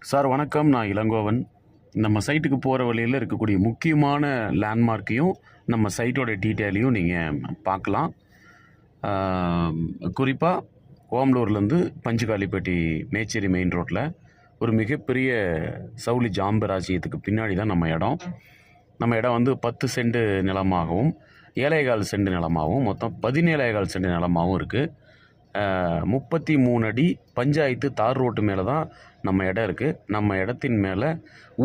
Sir வணக்கம். நான் இளங்கோவன். நம்ம சைட்டுக்கு போகிற வழியில் இருக்கக்கூடிய முக்கியமான லேண்ட்மார்க்கையும் நம்ம சைட்டோட டீட்டெயிலையும் நீங்கள் பார்க்கலாம். குறிப்பாக ஓமலூர்லேருந்து பஞ்சுகாலிப்பட்டி மேச்சேரி மெயின் ரோட்டில் ஒரு மிகப்பெரிய சவுளி ஜாம்பராஜ்யத்துக்கு பின்னாடி தான் நம்ம இடம். நம்ம இடம் வந்து 10 சென்ட் நிலமாகவும் 7.25 சென்ட் நிலமாகவும் மொத்தம் 17.25 சென்ட் நிலமாகவும் இருக்குது. 33 அடி பஞ்சாயத்து தார் ரோட்டு மேலே தான் நம்ம இடம் இருக்குது. நம்ம இடத்தின் மேலே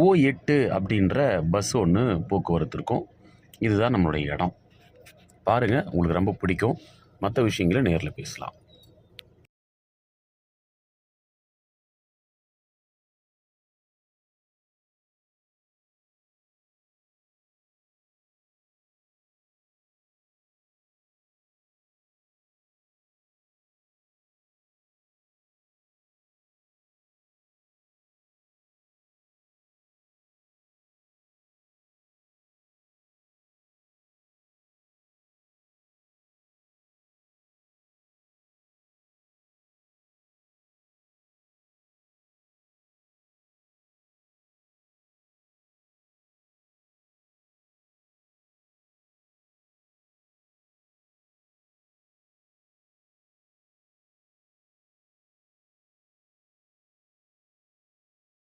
O8 அப்படின்ற பஸ் ஒன்று போக்குவரத்து இருக்கும். இதுதான் நம்மளுடைய இடம். பாருங்கள், உங்களுக்கு ரொம்ப பிடிக்கும். மற்ற விஷயங்களை நேரில் பேசலாம்.